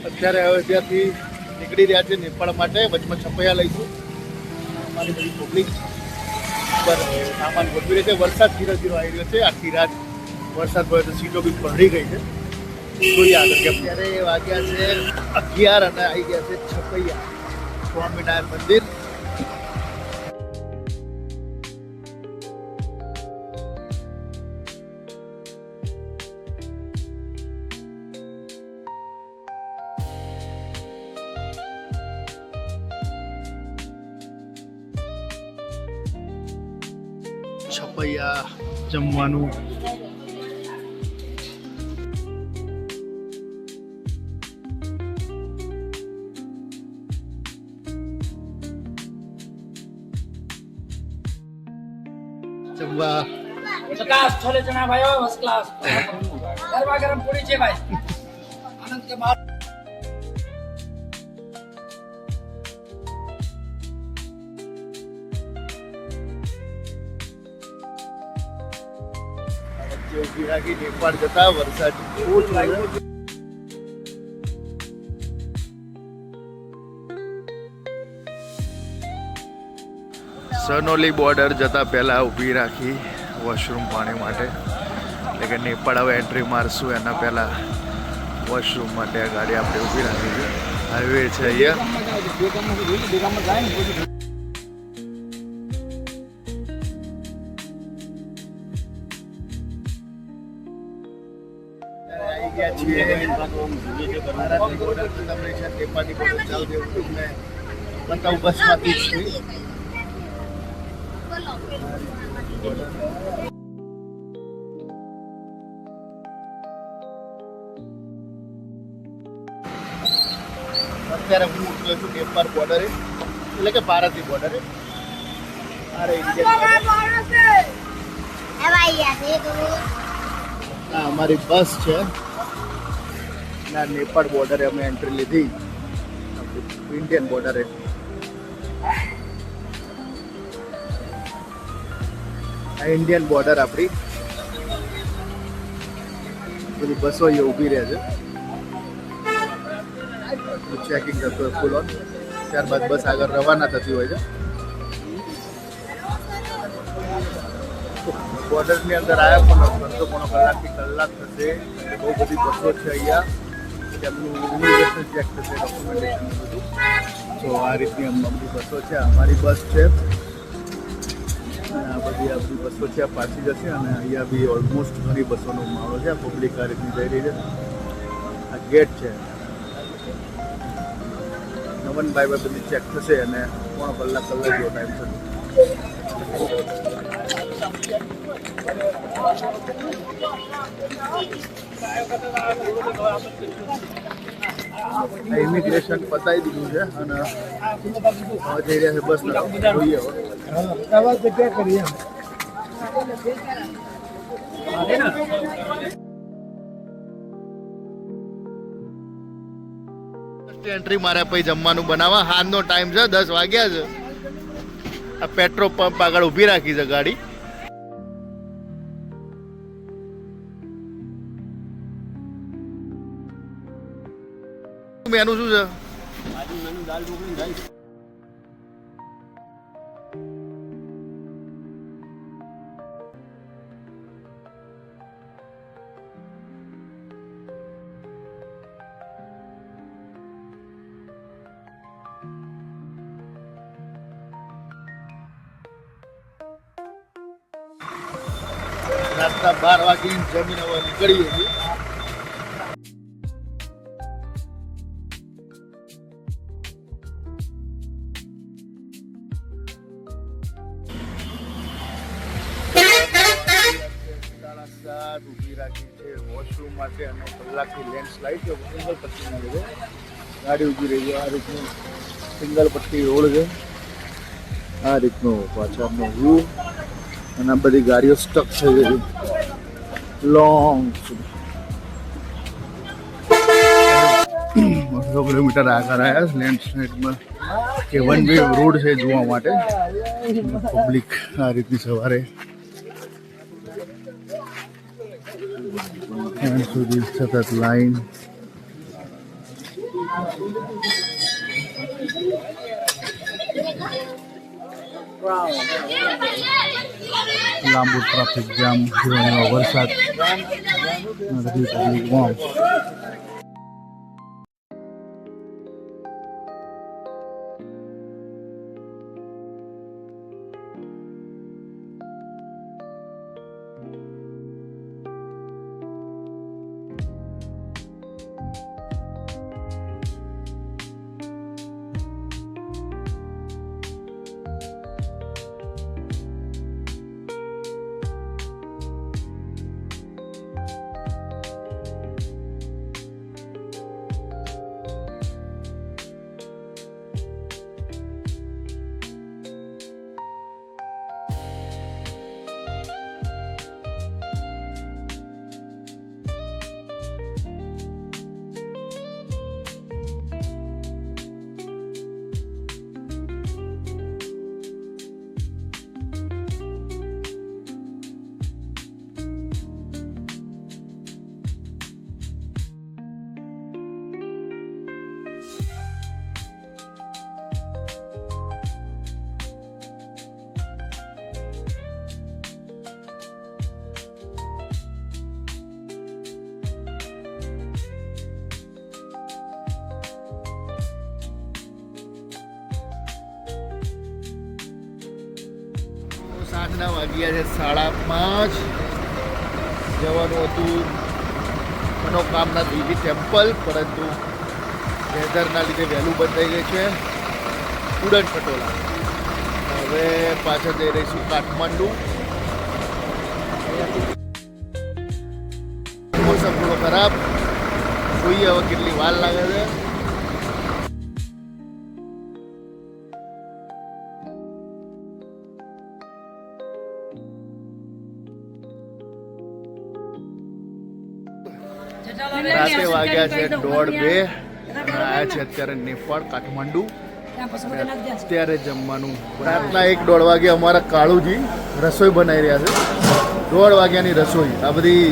અત્યારે હવે ત્યાંથી નીકળી રહ્યા છે નેપાળ માટે. વચમાં છપૈયા લઈશું. અમારી બધી પબ્લિક પર સામાન ગોઠવી રહી છે. વરસાદ ધીરે ધીરે આવી રહ્યો છે. આખી રાત વરસાદ પડ્યો તો સીટો બી પલળી ગઈ છે. જોઈએ આગળ કે અત્યારે વાગ્યા છે 11 અને આવી ગયા છે છપૈયા સ્વામિનારાયણ મંદિર. છપૈયા જમવાનું જમવા क्लास छोले चना भाई फर्स्ट क्लास गरमा गरम पूरी छे भाई आनंद के बाद નેપાળ જતા વરસાદ બહુ લાગ્યો. સનોલી બોર્ડર જતા પહેલા ઊભી રાખી વોશરૂમ પાણી માટે. એટલે કે નેપાળ હવે એન્ટ્રી મારશું એના પહેલા વોશરૂમ માટે આ ગાડી આપણે ઊભી રાખી છે. હાઈવે છે અહીંયા. અત્યારે હું ઉતર્યો છું નેપાળ બોર્ડરે, એટલે કે ભારતની બોર્ડરે. અમારી બસ છે. નેપાળ બોર્ડરે અમે એન્ટ્રી લીધી. ઇન્ડિયન બોર્ડરે ઇન્ડિયન બોર્ડર આપણી બધી બસો અહીંયા ઊભી રહે છે. ચેકિંગ થતું હોય ફૂલ ઓન. ત્યારબાદ બસ આગળ રવાના થતી હોય છે. બોર્ડરની અંદર આવ્યા પણ અડધો પોણો કલાકથી કલાક થશે. બહુ બધી બસો છે અહીંયા. તેમનું ઇમિગ્રેશન ચેક થશે, ડોક્યુમેન્ટેશન બધું. તો આ રીતની અમારી બસો છે. અમારી બસ છે. આ બધી બસો છે પાછી જશે. અને અહીંયા બી ઓલમોસ્ટ ઘણી બસોનો માળો છે. પબ્લિક આ રીતની જઈ રહી છે. આ ગેટ છે. નવનભાઈ બધી ચેક થશે અને પોણો કલાક જેવો ટાઈમ થશે. ઇમિગ્રેશન પતાવી દીધું છે અને જઈ રહ્યા છે બસ જોઈએ જગ્યા કરીએ. એન્ટ્રી માર્યા પછી જમવાનું બનાવવા. હાલનો ટાઈમ છે 10 વાગ્યા છે. આ પેટ્રોલ પંપ આગળ ઊભી રાખી છે ગાડી. મેનુ શું છે? દાલ ઢોકળી રાઈસ. રાતના 12 વાગે જમીન હવે નીકળીએ છીએ. ઊભી રાખી છે વોશરૂમ માટે અને કલાકથી લેન્ડસ્લાઇડ છે. સિંગલ પટ્ટીના લીધે ગાડી ઊભી રહી છે. આ રીતનું સિંગલ પટ્ટી રોડ છે. આ રીતનો પાછળનો વ્યૂ અને આ બધી ગાડીઓ સ્ટક થઈ ગઈ લોંગ સુધી. 100 કિલોમીટર આગળ આવ્યા લેન્ડસ્લાઇડમાં કે વન વે રોડ છે જોવા માટે. પબ્લિક આ રીતની સવારે સુધી સતત લાઈન. લાંબુ ટ્રાફિક જામ ધીરો વરસાદ બધી તકલીફ ગામ સાંજના વાગ્યા છે 5:30 જવાનું હતું મનોકામના દેવી ટેમ્પલ, પરંતુ વેધરના લીધે વહેલું બંધ થઈ ગઈ છે ઉડન ખટોલા. હવે પાછળ જઈ રહીશું કાઠમંડુ. મોસમ થોડો ખરાબ, જોઈએ હવે કેટલી વાર લાગે છે. રાતે વાગ્યા છે 1:30 અને આવ્યા છે અત્યારે નેપાળ કાઠમંડુ. અત્યારે જમવાનું રાતના 1-1:30 વાગે અમારા કાળુજી રસોઈ બનાવી રહ્યા છે. 1:30 વાગ્યાની રસોઈ. આ બધી